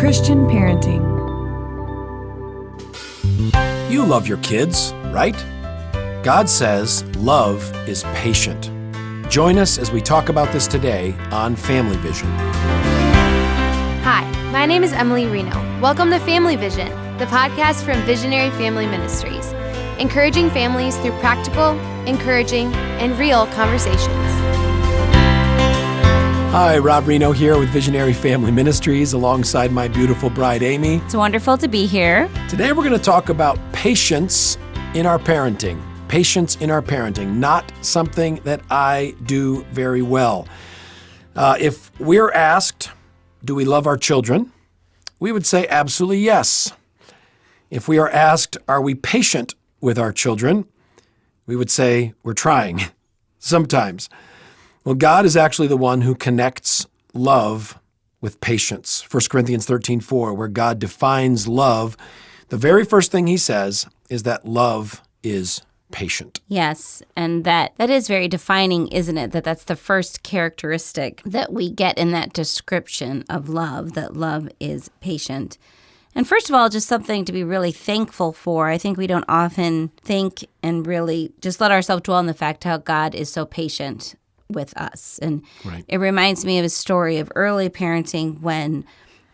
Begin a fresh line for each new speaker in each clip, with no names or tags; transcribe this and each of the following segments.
Christian parenting.
You love your kids, right? God says love is patient. Join us as we talk about this today on Family Vision.
Hi, my name is Amy Rienow. Welcome to Family Vision, the podcast from Visionary Family Ministries, encouraging families through practical, encouraging, and real conversations.
Hi, Rob Rienow here with Visionary Family Ministries alongside my beautiful bride, Amy.
It's wonderful to be here.
Today we're going to talk about patience in our parenting. Patience in our parenting, not something that I do very well. If we're asked, do we love our children? We would say absolutely yes. If we are asked, are we patient with our children? We would say we're trying, sometimes. Well, God is actually the one who connects love with patience. 1 Corinthians 13:4, where God defines love, the very first thing he says is that love is patient.
Yes, and that is very defining, isn't it? That's the first characteristic that we get in that description of love, that love is patient. And first of all, just something to be really thankful for. I think we don't often think and really just let ourselves dwell on the fact how God is so patient with us. And It reminds me of a story of early parenting when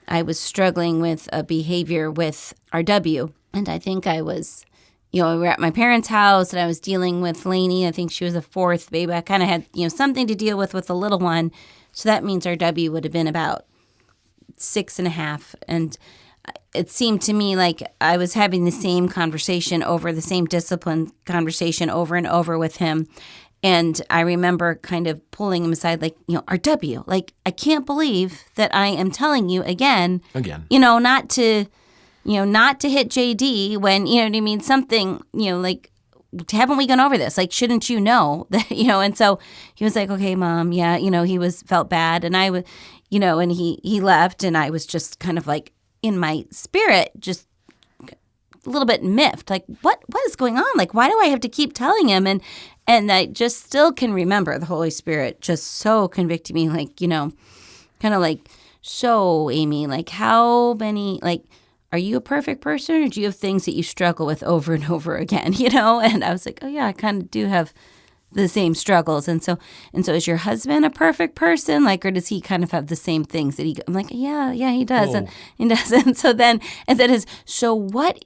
I was struggling with a behavior with RW. And I think I was, we were at my parents' house and I was dealing with Lainey. I think she was the fourth baby. I kind of had, something to deal with the little one. So that means RW would have been about 6.5. And it seemed to me like I was having the same conversation over the same discipline conversation over and over with him. And I remember kind of pulling him aside, like, RW, like, I can't believe that I am telling you again, not to hit JD when, you know what I mean? Something, like, haven't we gone over this? Like, shouldn't you know that, And so he was like, okay, Mom, yeah, he felt bad. And I was, and he left and I was just kind of like in my spirit, just a little bit miffed, like, what is going on? Like, why do I have to keep telling him? And I just still can remember the Holy Spirit just so convicting me, like, kind of like, so, Amy, like, how many, like, are you a perfect person or do you have things that you struggle with over and over again, And I was like, oh, yeah, I kind of do have the same struggles. And so is your husband a perfect person? Like, or does he kind of have the same things that I'm like, yeah, he does. And he does. So what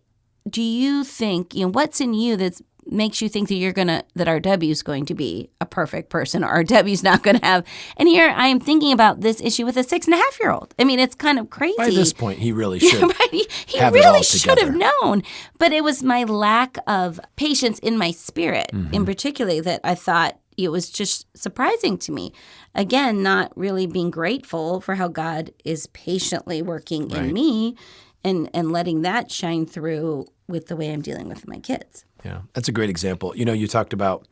do you think, what's in you that makes you think that that RW is going to be a perfect person or RW is not going to have? And here I am thinking about this issue with a 6.5-year-old. I mean, it's kind of crazy.
By this point, he really should.
Right? He really should have known. But it was my lack of patience in my spirit, in particular, that I thought it was just surprising to me. Again, not really being grateful for how God is patiently working in me and letting that shine through with the way I'm dealing with my kids.
Yeah, that's a great example. You talked about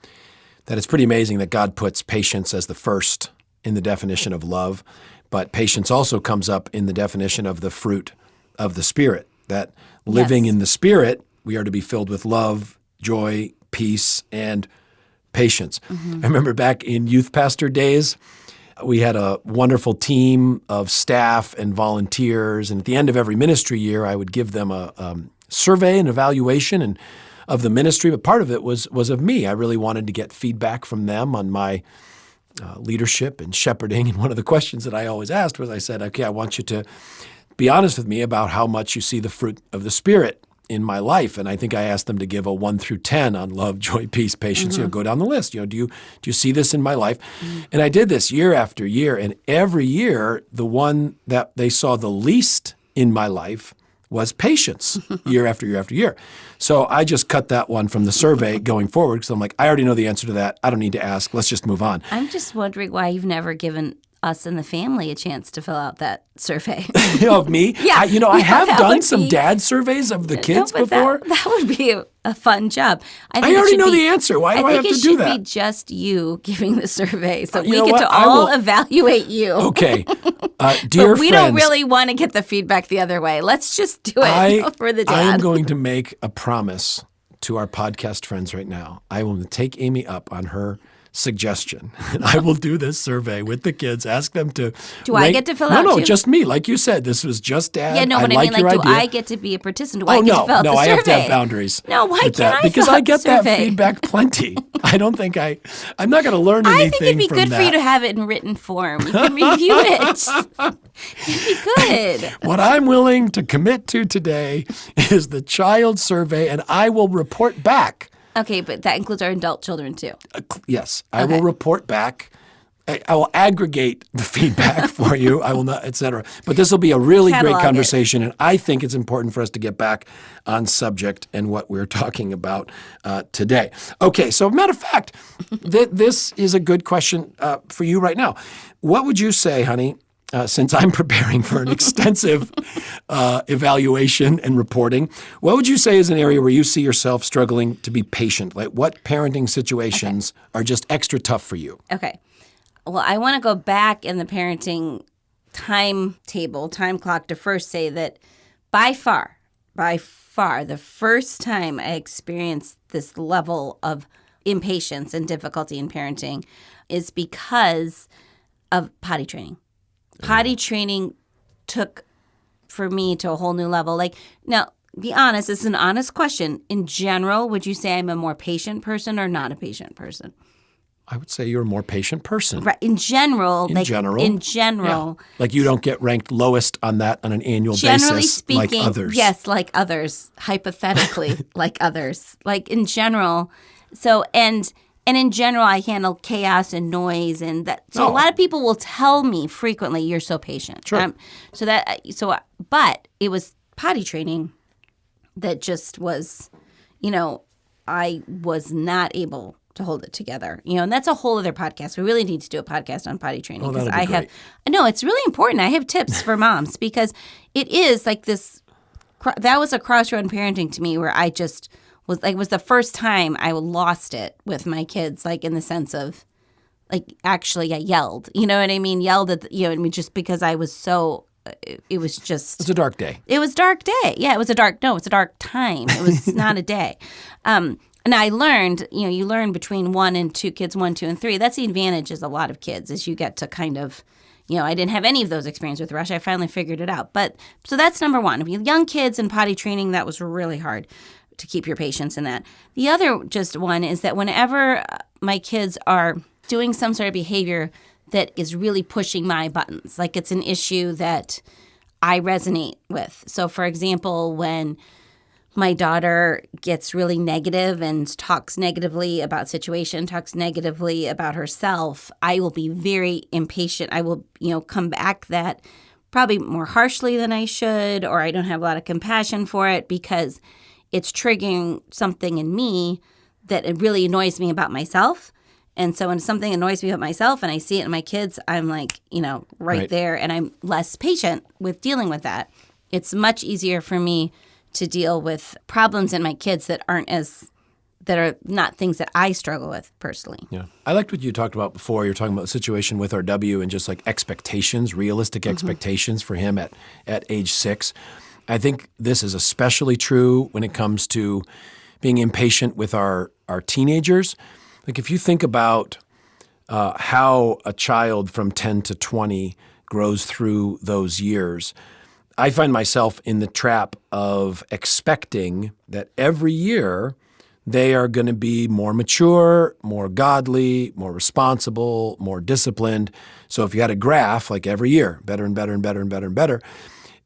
that it's pretty amazing that God puts patience as the first in the definition of love, but patience also comes up in the definition of the fruit of the Spirit, that living in the Spirit, we are to be filled with love, joy, peace, and patience. I remember back in youth pastor days, we had a wonderful team of staff and volunteers, and at the end of every ministry year, I would give them a survey and evaluation of the ministry, but part of it was of me. I really wanted to get feedback from them on my leadership and shepherding, and one of the questions that I always asked was, I said, okay, I want you to be honest with me about how much you see the fruit of the Spirit in my life. And I think I asked them to give a 1 through 10 on love, joy, peace, patience. Go down the list. Do you see this in my life? And I did this year after year, and every year the one that they saw the least in my life was patience, year after year after year. So I just cut that one from the survey going forward because I'm like, I already know the answer to that. I don't need to ask. Let's just move on.
I'm just wondering why you've never given us and the family a chance to fill out that survey.
Of me?
Yeah.
I have done some dad surveys of the kids before.
That would be a fun job.
I already know the answer. Why do I have to do that?
I think it should be just you giving the survey so we get to all evaluate you.
Okay. Dear
but we don't really want to get the feedback the other way. Let's just do it for the dad.
I am going to make a promise to our podcast friends right now. I will take Amy up on her suggestion. And I will do this survey with the kids, ask them to
Do I get to fill out
No,
too?
just me. Like you said, this was just Dad.
Yeah, no, but I
like
mean,
your
do
idea.
I get to be a participant? Do I get to fill out the
I have to
survey?
have boundaries.
No, why
with
can't
that,
I
because
fill
I
out
get
the
that
survey?
feedback plenty. I'm not going to learn anything
I think it'd be
from
good
that.
for you to have it in written form. You can review it. It'd be good.
What I'm willing to commit to today is the child survey, and I will report back.
Okay, but that includes our adult children too.
Yes, I will report back. I will aggregate the feedback for you. I will not, et cetera. But this will be a really
Catalog
great
it.
conversation, and I think it's important for us to get back on subject and what we're talking about today. Okay, so matter of fact, this is a good question for you right now. What would you say, honey, since I'm preparing for an extensive evaluation and reporting, what would you say is an area where you see yourself struggling to be patient? Like what parenting situations are just extra tough for you?
Okay. Well, I want to go back in the parenting time clock to first say that by far, the first time I experienced this level of impatience and difficulty in parenting is because of potty training. Potty training took for me to a whole new level. Like, now, be honest, it's an honest question. In general, would you say I'm a more patient person or not a patient person?
I would say you're a more patient person.
Right. In general.
In general.
Yeah.
Like you don't get ranked lowest on that on an annual
Generally
basis
speaking,
like others.
yes, like others. Hypothetically, like others. Like in general. So, and in general, I handle chaos and noise and that. So a lot of people will tell me frequently, "You're so patient."
Sure.
But it was potty training that just was, I was not able to hold it together, and that's a whole other podcast. We really need to do a podcast on potty training
Oh, that'd be great.
No, it's really important. I have tips for moms because it is like this. That was a crossroad in parenting to me where I just was like, it was the first time I lost it with my kids, like in the sense of, like actually I yelled. You know what I mean? Yelled at just because I was so. It was just.
It's a dark day.
It was a dark day. Yeah, it's a dark time. It was not a day. And I learned, you learn between 1 and 2 kids, 1, 2, and 3. That's the advantage as a lot of kids is you get to kind of, I didn't have any of those experiences with Rush. I finally figured it out. But so that's number one. If you have young kids and potty training, that was really hard to keep your patience in that. The other just one is that whenever my kids are doing some sort of behavior that is really pushing my buttons, like it's an issue that I resonate with. So for example, when my daughter gets really negative and talks negatively about situation, talks negatively about herself, I will be very impatient. I will, come back that probably more harshly than I should, or I don't have a lot of compassion for it because it's triggering something in me that it really annoys me about myself. And so when something annoys me about myself and I see it in my kids, I'm like, right there, and I'm less patient with dealing with that. It's much easier for me to deal with problems in my kids that are not things that I struggle with personally.
Yeah. I liked what you talked about before. You're talking about the situation with our W and just like expectations, realistic expectations for him at age 6. I think this is especially true when it comes to being impatient with our teenagers. Like if you think about how a child from 10 to 20 grows through those years, I find myself in the trap of expecting that every year they are going to be more mature, more godly, more responsible, more disciplined. So if you had a graph, like every year, better and better and better and better and better.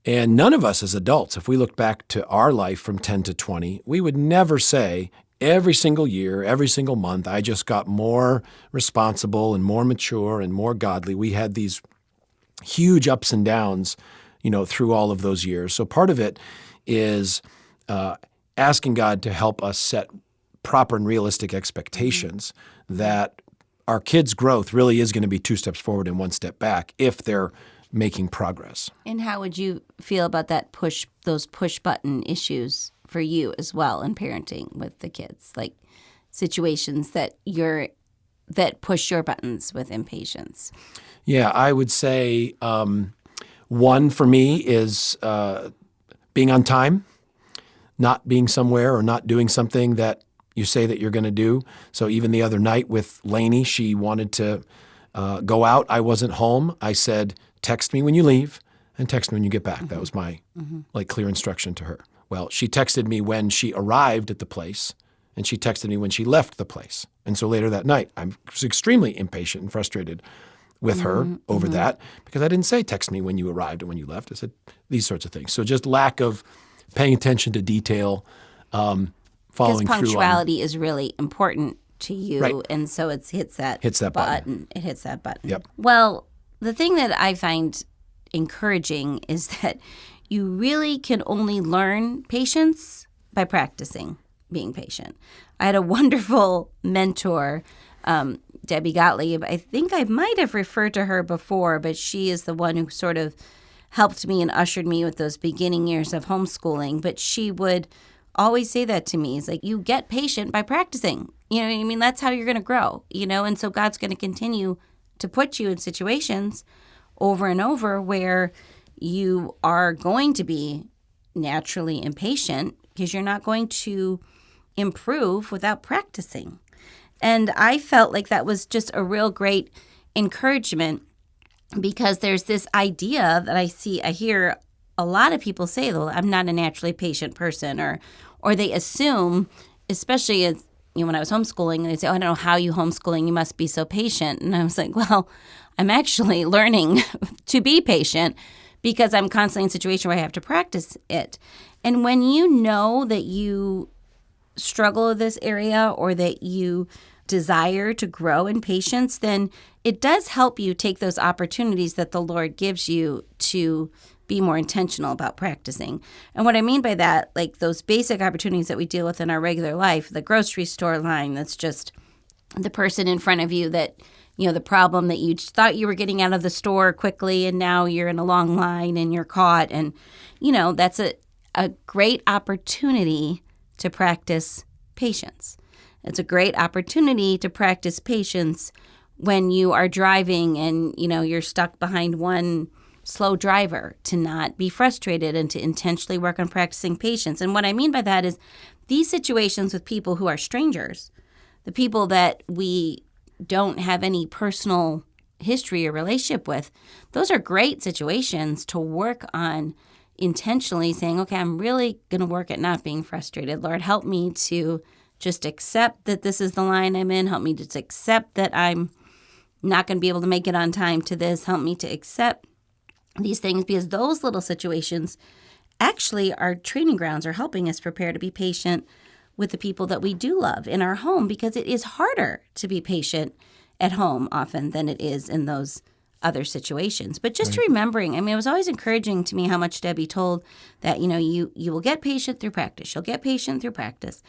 And none of us as adults, if we looked back to our life from 10 to 20, we would never say every single year, every single month, I just got more responsible and more mature and more godly. We had these huge ups and downs through all of those years. So part of it is asking God to help us set proper and realistic expectations that our kids' growth really is going to be 2 steps forward and 1 step back if they're making progress.
And how would you feel about those push button issues for you as well in parenting with the kids, like situations that push your buttons with impatience?
Yeah, I would say one for me is being on time, not being somewhere or not doing something that you say that you're going to do. So even the other night with Lainey, she wanted to go out. I wasn't home. I said, text me when you leave and text me when you get back. That was my clear instruction to her. Well, she texted me when she arrived at the place, and she texted me when she left the place. And so later that night, I was extremely impatient and frustrated with her over that, because I didn't say text me when you arrived and when you left. I said these sorts of things. So just lack of paying attention to detail, following through.
Because punctuality is really important to you,
Right.
and so it hits that
button.
It hits that button.
Yep.
Well, the thing that I find encouraging is that you really can only learn patience by practicing being patient. I had a wonderful mentor, Debbie Gottlieb. I think I might have referred to her before, but she is the one who sort of helped me and ushered me with those beginning years of homeschooling. But she would always say that to me. It's like, you get patient by practicing. You know what I mean? That's how you're going to grow, and so God's going to continue to put you in situations over and over where you are going to be naturally impatient, because you're not going to improve without practicing. And I felt like that was just a real great encouragement, because there's this idea that I hear a lot of people say, well, I'm not a naturally patient person, or they assume, especially as, when I was homeschooling, they say, oh, I don't know how you homeschooling, you must be so patient. And I was like, well, I'm actually learning to be patient, because I'm constantly in a situation where I have to practice it. And when you know that you struggle with this area, or that you desire to grow in patience, then it does help you take those opportunities that the Lord gives you to be more intentional about practicing. And what I mean by that, like those basic opportunities that we deal with in our regular life, the grocery store line, that's just the person in front of you that, the problem that you thought you were getting out of the store quickly, and now you're in a long line and you're caught. And, that's a great opportunity to practice patience. It's a great opportunity to practice patience when you are driving and, you're stuck behind one slow driver, to not be frustrated and to intentionally work on practicing patience. And what I mean by that is these situations with people who are strangers, the people that we don't have any personal history or relationship with, those are great situations to work on intentionally saying, okay, I'm really going to work at not being frustrated. Lord, help me to just accept that this is the line I'm in. Help me to accept that I'm not going to be able to make it on time to this. Help me to accept these things, because those little situations actually are training grounds, are helping us prepare to be patient with the people that we do love in our home, because it is harder to be patient at home often than it is in those other situations. But just remembering, it was always encouraging to me how much Debbie told that, you will get patient through practice. You'll get patient through practice.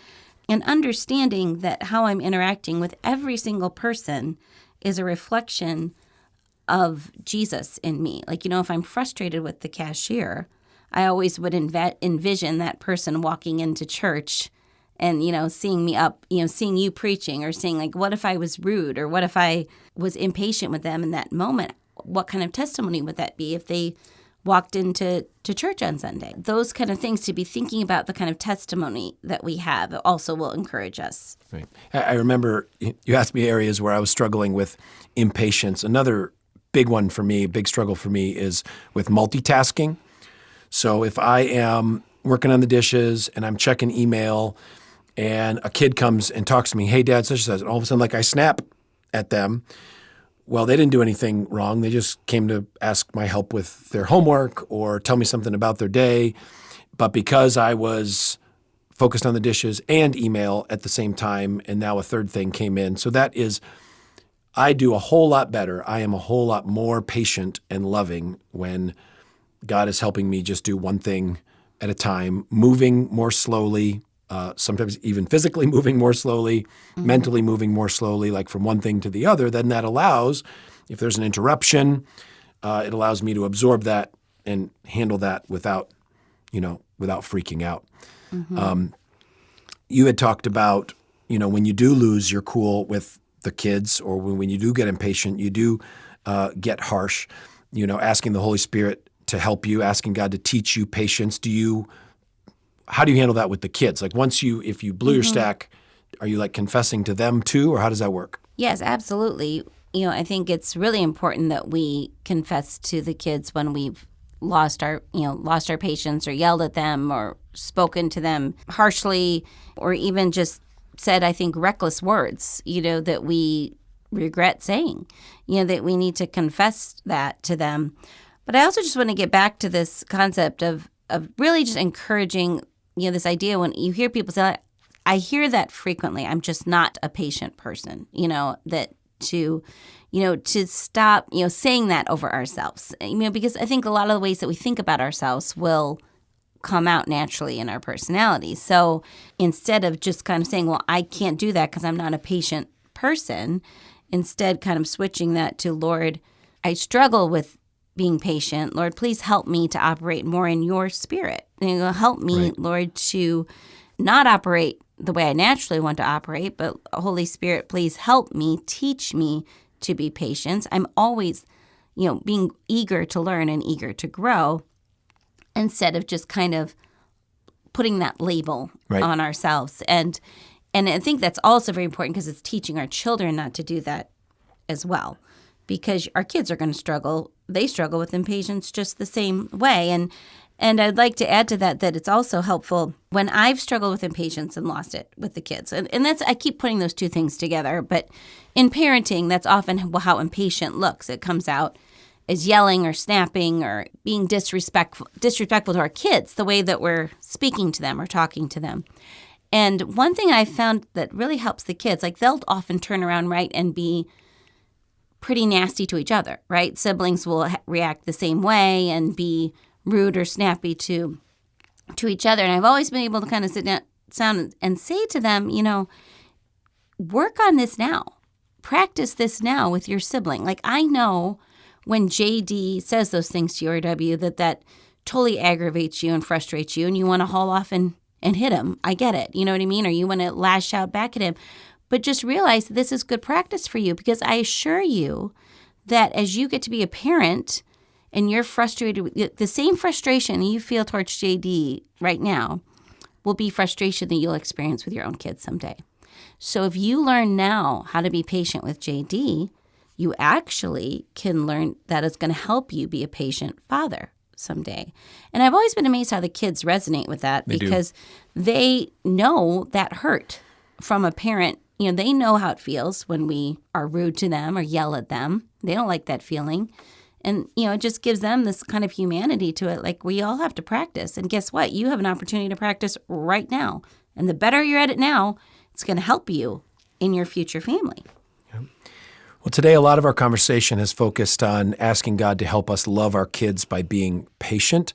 And understanding that how I'm interacting with every single person is a reflection of Jesus in me. Like, if I'm frustrated with the cashier, I always would envision that person walking into church and, seeing me up, seeing you preaching, or seeing, like, what if I was rude, or what if I was impatient with them in that moment? What kind of testimony would that be if they walked into church on Sunday? Those kind of things, to be thinking about the kind of testimony that we have, also will encourage us.
Right. I remember you asked me areas where I was struggling with impatience. Another big one for me, big struggle for me, is with multitasking. So if I am working on the dishes and I'm checking email and a kid comes and talks to me, hey, Dad, such and such, and all of a sudden, like, I snap at them. Well, they didn't do anything wrong. They just came to ask my help with their homework or tell me something about their day. But because I was focused on the dishes and email at the same time, and now a third thing came in. So that is, I do a whole lot better. I am a whole lot more patient and loving when God is helping me just do one thing at a time, moving more slowly, sometimes even physically moving more slowly, mentally moving more slowly, like from one thing to the other. Then that allows, if there's an interruption, it allows me to absorb that and handle that without freaking out. You had talked about, when you do lose your cool with the kids, or when you do get impatient, you do get harsh, asking the Holy Spirit to help you, asking God to teach you patience. How do you handle that with the kids? Like, if you blew your stack Are you like confessing to them too, or how does that work?
Yes, absolutely. I think it's really important that we confess to the kids when we've lost our patience or yelled at them or spoken to them harshly or even just said, I think, reckless words, that we regret saying, that we need to confess that to them. But I also just want to get back to this concept of really just encouraging, this idea when you hear people say, I hear that frequently, I'm just not a patient person, that to stop, saying that over ourselves, because I think a lot of the ways that we think about ourselves will come out naturally in our personality. So instead of just kind of saying, well, I can't do that because I'm not a patient person, instead kind of switching that to, Lord, I struggle with being patient. Lord, please help me to operate more in your spirit. Help me, right, Lord, to not operate the way I naturally want to operate, but Holy Spirit, please help me, teach me to be patient. I'm always, being eager to learn and eager to grow instead of just kind of putting that label on ourselves. And I think that's also very important because it's teaching our children not to do that as well, because our kids are going to struggle. They struggle with impatience just the same way. And I'd like to add to that it's also helpful when I've struggled with impatience and lost it with the kids. And that's, I keep putting those two things together. But in parenting, that's often how impatient looks. It comes out as yelling or snapping or being disrespectful to our kids, the way that we're speaking to them or talking to them. And one thing I found that really helps the kids, like they'll often turn around, right, and be pretty nasty to each other, right? Siblings will react the same way and be rude or snappy to each other. And I've always been able to kind of sit down and say to them, work on this now. Practice this now with your sibling. Like, I know when JD says those things to you, RW, that totally aggravates you and frustrates you and you want to haul off and hit him. I get it. You know what I mean? Or you want to lash out back at him. But just realize this is good practice for you, because I assure you that as you get to be a parent and you're frustrated, the same frustration you feel towards JD right now will be frustration that you'll experience with your own kids someday. So if you learn now how to be patient with JD, you actually can learn that it's going to help you be a patient father someday. And I've always been amazed how the kids resonate with that, because they know that hurt from a parent. They know how it feels when we are rude to them or yell at them. They don't like that feeling. And, it just gives them this kind of humanity to it. Like, we all have to practice. And guess what? You have an opportunity to practice right now. And the better you're at it now, it's going to help you in your future family.
Yeah. Well, today a lot of our conversation has focused on asking God to help us love our kids by being patient.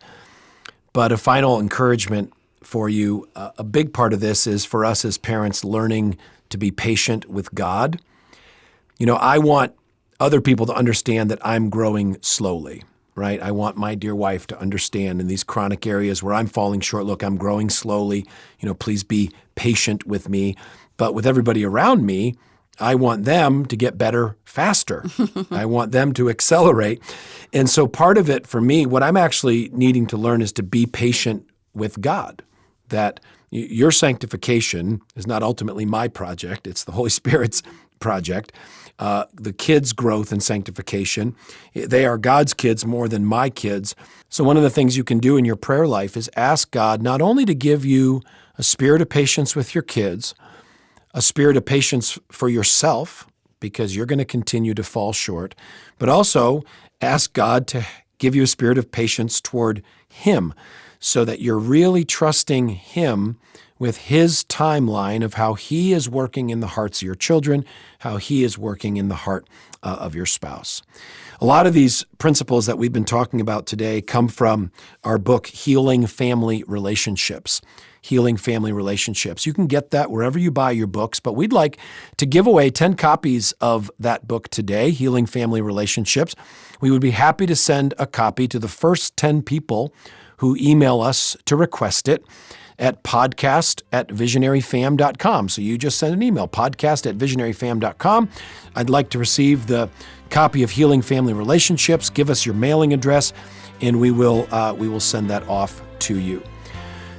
But a final encouragement for you, a big part of this is for us as parents learning to be patient with God. I want other people to understand that I'm growing slowly, right? I want my dear wife to understand in these chronic areas where I'm falling short, look, I'm growing slowly. Please be patient with me. But with everybody around me, I want them to get better faster. I want them to accelerate. And so part of it for me, what I'm actually needing to learn is to be patient with God, that your sanctification is not ultimately my project. It's the Holy Spirit's project. The kids' growth and sanctification, they are God's kids more than my kids. So one of the things you can do in your prayer life is ask God not only to give you a spirit of patience with your kids, a spirit of patience for yourself, because you're going to continue to fall short, but also ask God to give you a spirit of patience toward Him, so that you're really trusting Him with His timeline of how He is working in the hearts of your children, how He is working in the heart of your spouse. A lot of these principles that we've been talking about today come from our book, Healing Family Relationships. Healing Family Relationships. You can get that wherever you buy your books, but we'd like to give away 10 copies of that book today, Healing Family Relationships. We would be happy to send a copy to the first 10 people who email us to request it at podcast@visionaryfam.com. So you just send an email, podcast@visionaryfam.com. I'd like to receive the copy of Healing Family Relationships. Give us your mailing address, and we will send that off to you.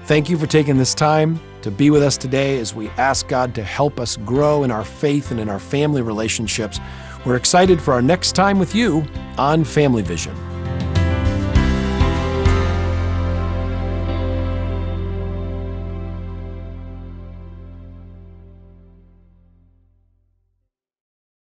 Thank you for taking this time to be with us today as we ask God to help us grow in our faith and in our family relationships. We're excited for our next time with you on Family Vision.